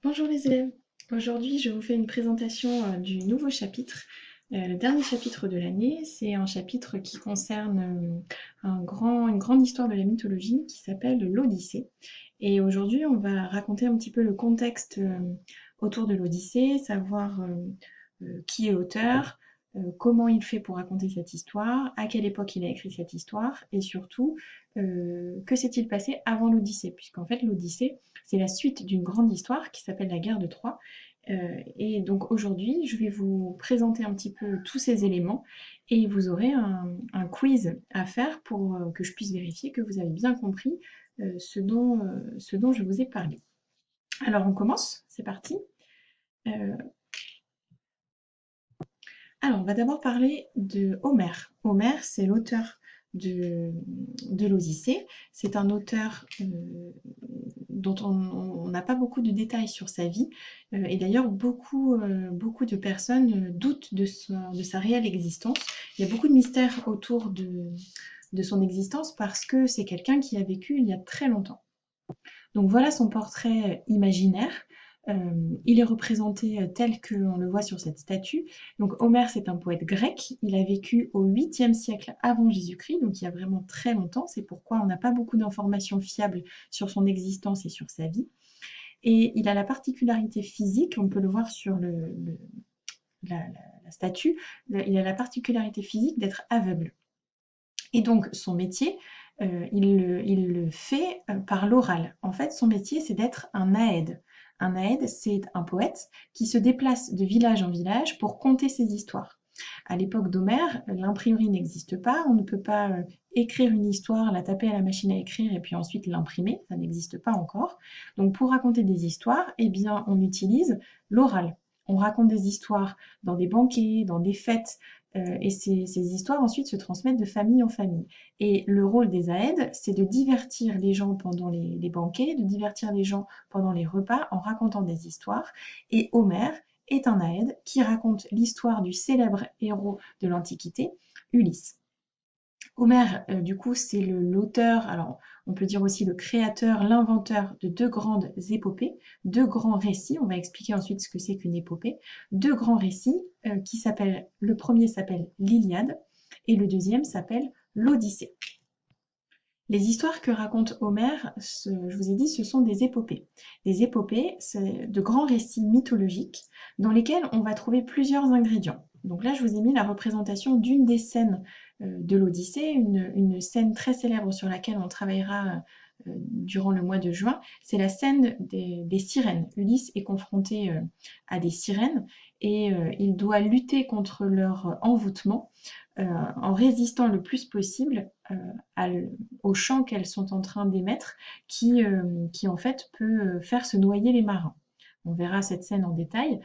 Bonjour les élèves. Aujourd'hui, je vous fais une présentation du nouveau chapitre, le dernier chapitre de l'année. C'est un chapitre qui concerne une grande histoire de la mythologie qui s'appelle l'Odyssée. Et aujourd'hui, on va raconter un petit peu le contexte autour de l'Odyssée, savoir qui est l'auteur, comment il fait pour raconter cette histoire, à quelle époque il a écrit cette histoire, et surtout, que s'est-il passé avant l'Odyssée, puisqu'en fait l'Odyssée, c'est la suite d'une grande histoire qui s'appelle la guerre de Troie. Et donc aujourd'hui, je vais vous présenter un petit peu tous ces éléments et vous aurez un quiz à faire pour que je puisse vérifier que vous avez bien compris ce dont je vous ai parlé. Alors on commence, c'est parti. Euh, Alors, on va d'abord parler de Homère. Homère, c'est l'auteur de, de l'Odyssée. C'est un auteur dont on n'a pas beaucoup de détails sur sa vie. Et d'ailleurs, beaucoup de personnes doutent de sa réelle existence. Il y a beaucoup de mystères autour de son existence parce que c'est quelqu'un qui a vécu il y a très longtemps. Donc voilà son portrait imaginaire. Il est représenté tel qu'on le voit sur cette statue. Donc Homère, c'est un poète grec. Il a vécu au 8e siècle avant Jésus-Christ, donc il y a vraiment très longtemps. C'est pourquoi on n'a pas beaucoup d'informations fiables sur son existence et sur sa vie. Et il a la particularité physique, on peut le voir sur la statue, il a la particularité physique d'être aveugle. Et donc, son métier, il le fait par l'oral. En fait, son métier, c'est d'être un aède. Un aède, c'est un poète qui se déplace de village en village pour conter ses histoires. À l'époque d'Homère, l'imprimerie n'existe pas. On ne peut pas écrire une histoire, la taper à la machine à écrire et puis ensuite l'imprimer. Ça n'existe pas encore. Donc, pour raconter des histoires, eh bien, on utilise l'oral. On raconte des histoires dans des banquets, dans des fêtes, et ces histoires ensuite se transmettent de famille en famille. Et le rôle des aèdes, c'est de divertir les gens pendant les banquets, de divertir les gens pendant les repas en racontant des histoires. Et Homère est un aède qui raconte l'histoire du célèbre héros de l'Antiquité, Ulysse. Homère, du coup, c'est l'auteur, alors on peut dire aussi le créateur, l'inventeur de deux grandes épopées, deux grands récits. On va expliquer ensuite ce que c'est qu'une épopée. Deux grands récits qui s'appellent, le premier s'appelle l'Iliade et le deuxième s'appelle l'Odyssée. Les histoires que raconte Homère, je vous ai dit, ce sont des épopées. Les épopées, c'est de grands récits mythologiques dans lesquels on va trouver plusieurs ingrédients. Donc là, je vous ai mis la représentation d'une des scènes de l'Odyssée, une scène très célèbre sur laquelle on travaillera durant le mois de juin. C'est la scène des sirènes. Ulysse est confronté à des sirènes et il doit lutter contre leur envoûtement en résistant le plus possible au chant qu'elles sont en train d'émettre, qui en fait peut faire se noyer les marins. On verra cette scène en détail.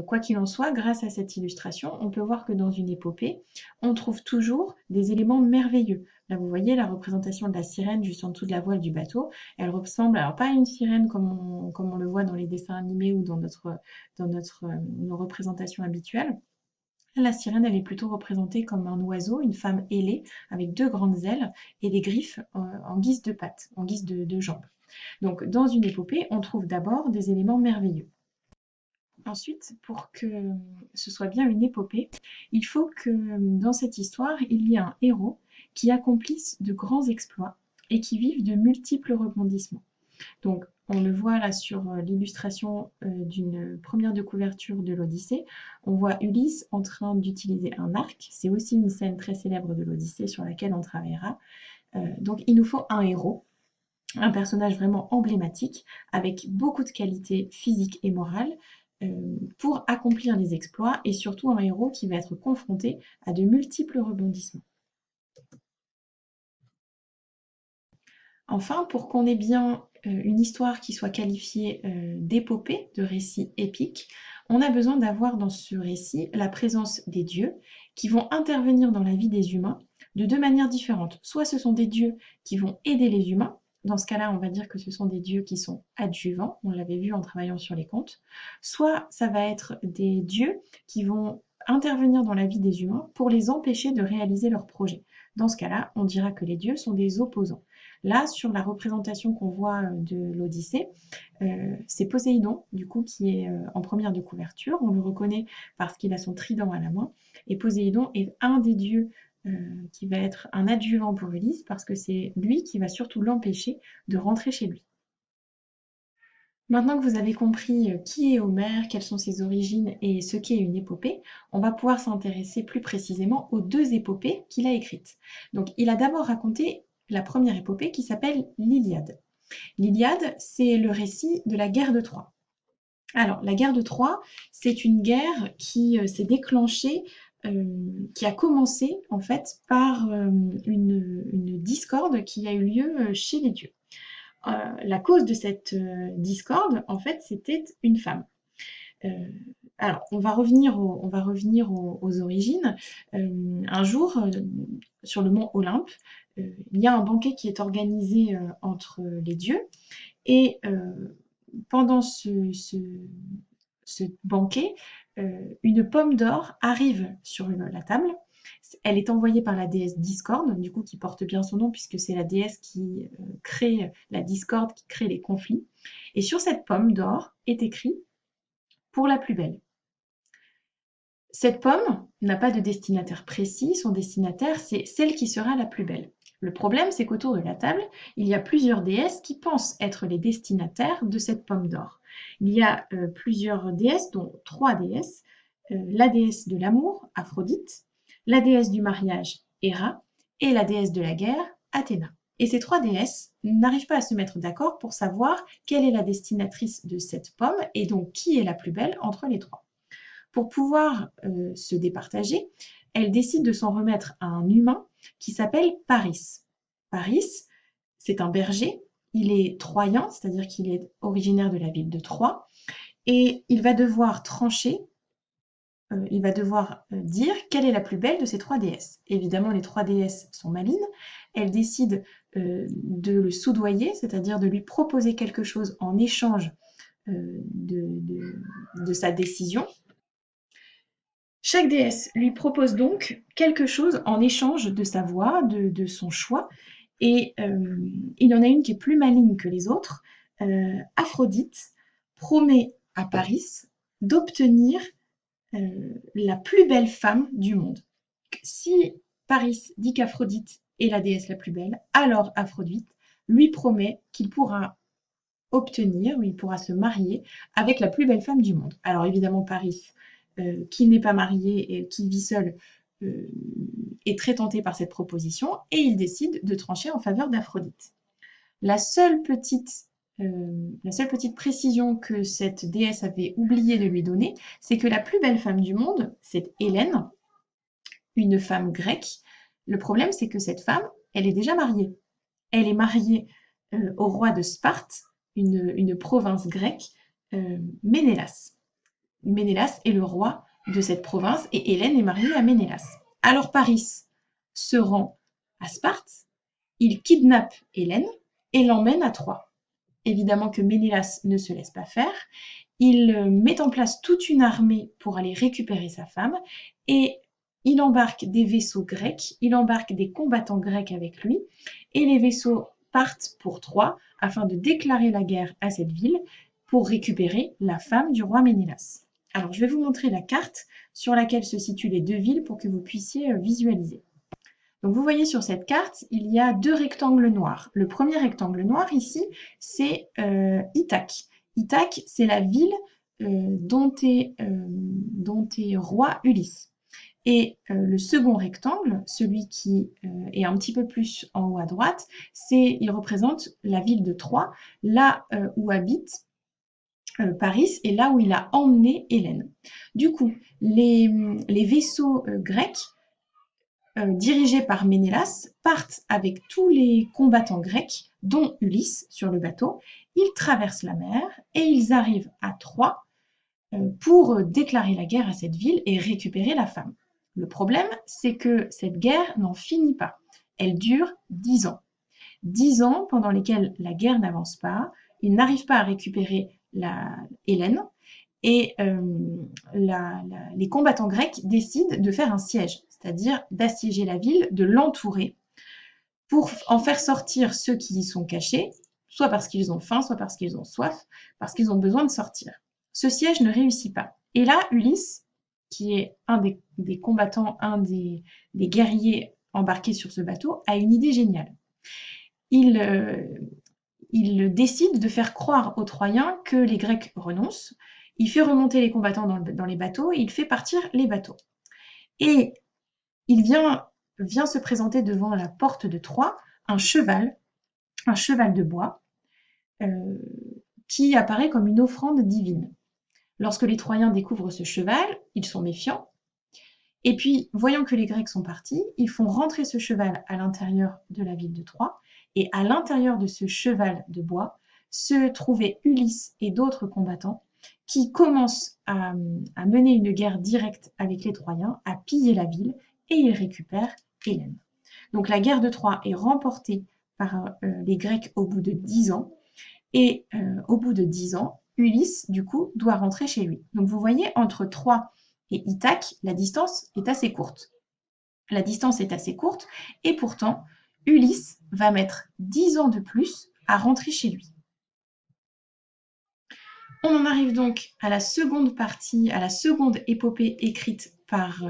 Quoi qu'il en soit, grâce à cette illustration, on peut voir que dans une épopée, on trouve toujours des éléments merveilleux. Là, vous voyez la représentation de la sirène juste en dessous de la voile du bateau. Elle ressemble, alors pas à une sirène comme on le voit dans les dessins animés ou dans nos représentations habituelles. La sirène, elle est plutôt représentée comme un oiseau, une femme ailée, avec deux grandes ailes et des griffes en guise de pattes, en guise de jambes. Donc, dans une épopée, on trouve d'abord des éléments merveilleux. Ensuite, pour que ce soit bien une épopée, il faut que dans cette histoire, il y ait un héros qui accomplisse de grands exploits et qui vive de multiples rebondissements. Donc, on le voit là sur l'illustration d'une première de couverture de l'Odyssée. On voit Ulysse en train d'utiliser un arc. C'est aussi une scène très célèbre de l'Odyssée sur laquelle on travaillera. Donc, il nous faut un héros, un personnage vraiment emblématique, avec beaucoup de qualités physiques et morales, pour accomplir les exploits, et surtout un héros qui va être confronté à de multiples rebondissements. Enfin, pour qu'on ait bien une histoire qui soit qualifiée d'épopée, de récit épique, on a besoin d'avoir dans ce récit la présence des dieux qui vont intervenir dans la vie des humains de deux manières différentes. Soit ce sont des dieux qui vont aider les humains, dans ce cas-là, on va dire que ce sont des dieux qui sont adjuvants, on l'avait vu en travaillant sur les contes, soit ça va être des dieux qui vont intervenir dans la vie des humains pour les empêcher de réaliser leurs projets. Dans ce cas-là, on dira que les dieux sont des opposants. Là, sur la représentation qu'on voit de l'Odyssée, c'est Poséidon, du coup, qui est en première de couverture. On le reconnaît parce qu'il a son trident à la main. Et Poséidon est un des dieux qui va être un adjuvant pour Ulysse, parce que c'est lui qui va surtout l'empêcher de rentrer chez lui. Maintenant que vous avez compris qui est Homère, quelles sont ses origines et ce qu'est une épopée, on va pouvoir s'intéresser plus précisément aux deux épopées qu'il a écrites. Donc, il a d'abord raconté la première épopée qui s'appelle l'Iliade. L'Iliade, c'est le récit de la guerre de Troie. Alors, la guerre de Troie, c'est une guerre qui s'est déclenchée, qui a commencé en fait par une discorde qui a eu lieu chez les dieux. La cause de cette discorde, en fait, c'était une femme. Alors, on va revenir aux origines. Un jour, sur le mont Olympe, il y a un banquet qui est organisé entre les dieux. Et pendant ce banquet, une pomme d'or arrive sur la table. Elle est envoyée par la déesse Discorde, du coup qui porte bien son nom puisque c'est la déesse qui crée la discorde, qui crée les conflits. Et sur cette pomme d'or est écrit « Pour la plus belle ». Cette pomme n'a pas de destinataire précis, son destinataire c'est celle qui sera la plus belle. Le problème, c'est qu'autour de la table, il y a plusieurs déesses qui pensent être les destinataires de cette pomme d'or. Il y a plusieurs déesses, dont 3 déesses. La déesse de l'amour, Aphrodite, la déesse du mariage, Héra, et la déesse de la guerre, Athéna. Et ces 3 déesses n'arrivent pas à se mettre d'accord pour savoir quelle est la destinatrice de cette pomme, et donc qui est la plus belle entre les 3. Pour pouvoir se départager, elle décide de s'en remettre à un humain qui s'appelle Paris. Paris, c'est un berger, il est troyen, c'est-à-dire qu'il est originaire de la ville de Troie, et il va devoir trancher, il va devoir dire quelle est la plus belle de ces 3 déesses. Évidemment, les 3 déesses sont malines, elles décident de le soudoyer, c'est-à-dire de lui proposer quelque chose en échange de sa décision. Chaque déesse lui propose donc quelque chose en échange de sa voix, de son choix, et il y en a une qui est plus maligne que les autres. Aphrodite promet à Paris d'obtenir la plus belle femme du monde. Si Paris dit qu'Aphrodite est la déesse la plus belle, alors Aphrodite lui promet qu'il pourra obtenir, ou il pourra se marier avec la plus belle femme du monde. Alors évidemment, Paris, qui n'est pas marié et qui vit seul, est très tenté par cette proposition et il décide de trancher en faveur d'Aphrodite. La seule petite précision que cette déesse avait oublié de lui donner, c'est que la plus belle femme du monde, c'est Hélène, une femme grecque. Le problème, c'est que cette femme, elle est déjà mariée. Elle est mariée au roi de Sparte, une province grecque, Ménélas. Ménélas est le roi de cette province et Hélène est mariée à Ménélas. Alors Paris se rend à Sparte, il kidnappe Hélène et l'emmène à Troie. Évidemment que Ménélas ne se laisse pas faire, il met en place toute une armée pour aller récupérer sa femme et il embarque des vaisseaux grecs, il embarque des combattants grecs avec lui et les vaisseaux partent pour Troie afin de déclarer la guerre à cette ville pour récupérer la femme du roi Ménélas. Alors, je vais vous montrer la carte sur laquelle se situent les 2 villes pour que vous puissiez visualiser. Donc, vous voyez sur cette carte, il y a 2 rectangles noirs. Le premier rectangle noir ici, c'est Ithaque. Ithaque, c'est la ville dont est roi Ulysse. Et le second rectangle, celui qui est un petit peu plus en haut à droite, il représente la ville de Troie, là où habite Paris et là où il a emmené Hélène. Du coup, les vaisseaux grecs dirigés par Ménélas partent avec tous les combattants grecs, dont Ulysse sur le bateau. Ils traversent la mer et ils arrivent à Troie pour déclarer la guerre à cette ville et récupérer la femme. Le problème, c'est que cette guerre n'en finit pas. Elle dure 10 ans. 10 ans pendant lesquels la guerre n'avance pas, ils n'arrivent pas à récupérer Hélène et les combattants grecs décident de faire un siège, c'est-à-dire d'assiéger la ville, de l'entourer pour en faire sortir ceux qui y sont cachés, soit parce qu'ils ont faim, soit parce qu'ils ont soif, parce qu'ils ont besoin de sortir. Ce siège ne réussit pas. Et là, Ulysse, qui est un des combattants, un des guerriers embarqués sur ce bateau, a une idée géniale. Il décide de faire croire aux Troyens que les Grecs renoncent. Il fait remonter les combattants dans les bateaux et il fait partir les bateaux. Et il vient se présenter devant la porte de Troie un cheval de bois, qui apparaît comme une offrande divine. Lorsque les Troyens découvrent ce cheval, ils sont méfiants. Et puis, voyant que les Grecs sont partis, ils font rentrer ce cheval à l'intérieur de la ville de Troie. Et à l'intérieur de ce cheval de bois se trouvaient Ulysse et d'autres combattants qui commencent à mener une guerre directe avec les Troyens, à piller la ville, et ils récupèrent Hélène. Donc la guerre de Troie est remportée par les Grecs au bout de 10 ans. Et au bout de 10 ans, Ulysse, du coup, doit rentrer chez lui. Donc vous voyez, entre Troie et Ithaque, la distance est assez courte. La distance est assez courte, et pourtant, Ulysse va mettre 10 ans de plus à rentrer chez lui. On en arrive donc à la seconde partie, à la seconde épopée écrite par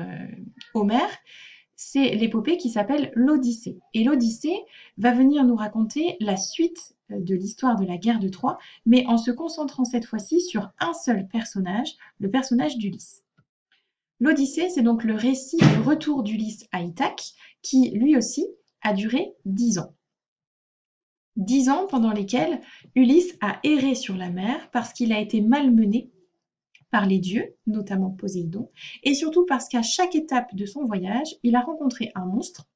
Homère. C'est l'épopée qui s'appelle l'Odyssée. Et l'Odyssée va venir nous raconter la suite de l'histoire de la guerre de Troie, mais en se concentrant cette fois-ci sur un seul personnage, le personnage d'Ulysse. L'Odyssée, c'est donc le récit du retour d'Ulysse à Ithaque, qui lui aussi a duré 10 ans. 10 ans pendant lesquels Ulysse a erré sur la mer parce qu'il a été malmené par les dieux, notamment Poséidon, et surtout parce qu'à chaque étape de son voyage, il a rencontré un monstre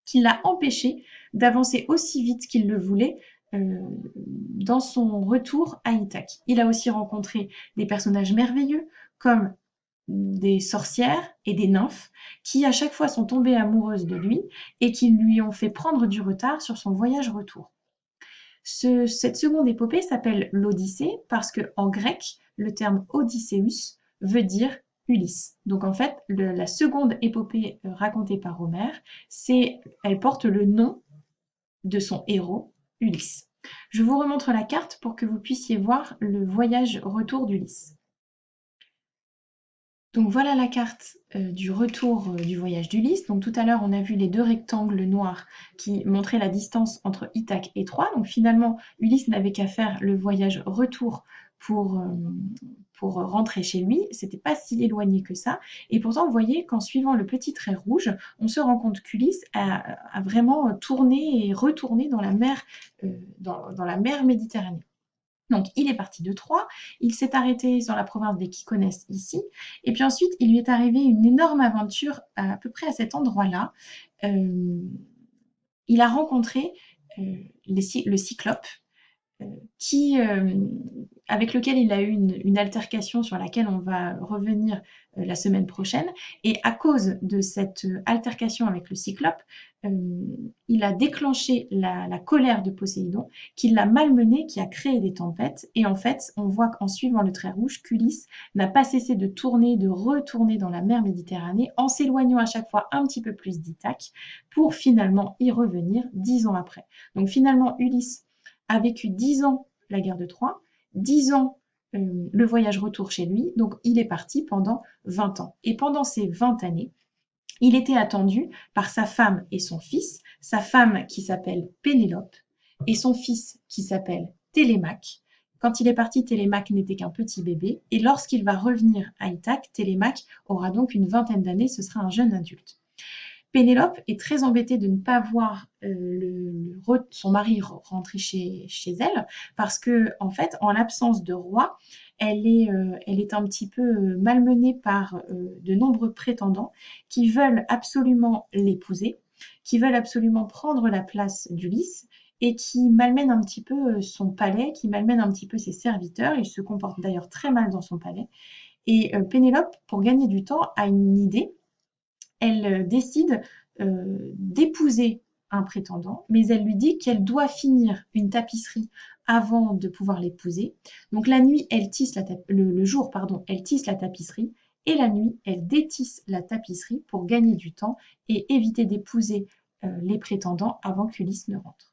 qui l'a empêché d'avancer aussi vite qu'il le voulait dans son retour à Ithaque. Il a aussi rencontré des personnages merveilleux comme des sorcières et des nymphes qui à chaque fois sont tombées amoureuses de lui et qui lui ont fait prendre du retard sur son voyage retour. Cette seconde épopée s'appelle l'Odyssée parce qu'en grec, le terme Odysseus veut dire Ulysse. Donc en fait, la seconde épopée racontée par Homère, elle porte le nom de son héros, Ulysse. Je vous remontre la carte pour que vous puissiez voir le voyage retour d'Ulysse. Donc voilà la carte du retour du voyage d'Ulysse. Donc tout à l'heure, on a vu les deux rectangles noirs qui montraient la distance entre Ithaque et Troie. Donc finalement, Ulysse n'avait qu'à faire le voyage retour pour rentrer chez lui. C'était pas si éloigné que ça. Et pourtant, vous voyez qu'en suivant le petit trait rouge, on se rend compte qu'Ulysse a vraiment tourné et retourné dans la mer, dans la mer Méditerranée. Donc, il est parti de Troie, il s'est arrêté dans la province des Kykonès ici, et puis ensuite, il lui est arrivé une énorme aventure à peu près à cet endroit-là. Il a rencontré le Cyclope, avec lequel il a eu une altercation sur laquelle on va revenir la semaine prochaine. Et à cause de cette altercation avec le Cyclope, il a déclenché la colère de Poséidon, qui l'a malmené, qui a créé des tempêtes. Et en fait, on voit qu'en suivant le trait rouge, qu'Ulysse n'a pas cessé de tourner, de retourner dans la mer Méditerranée, en s'éloignant à chaque fois un petit peu plus d'Ithaque, pour finalement y revenir 10 ans après. Donc finalement, Ulysse a vécu 10 ans la guerre de Troie, 10 ans le voyage retour chez lui, donc il est parti pendant 20 ans. Et pendant ces 20 années, il était attendu par sa femme et son fils, sa femme qui s'appelle Pénélope et son fils qui s'appelle Télémaque. Quand il est parti, Télémaque n'était qu'un petit bébé, et lorsqu'il va revenir à Ithaque, Télémaque aura donc une vingtaine d'années, ce sera un jeune adulte. Pénélope est très embêtée de ne pas voir son mari rentrer chez elle parce que, en fait, en l'absence de roi, elle est un petit peu malmenée par de nombreux prétendants qui veulent absolument l'épouser, qui veulent absolument prendre la place d'Ulysse et qui malmènent un petit peu son palais, qui malmènent un petit peu ses serviteurs. Il se comporte d'ailleurs très mal dans son palais. Et Pénélope, pour gagner du temps, a une idée. Elle décide d'épouser un prétendant, mais elle lui dit qu'elle doit finir une tapisserie avant de pouvoir l'épouser. Donc la nuit, elle tisse le jour, elle tisse la tapisserie, et la nuit, elle détisse la tapisserie pour gagner du temps et éviter d'épouser les prétendants avant qu'Ulysse ne rentre.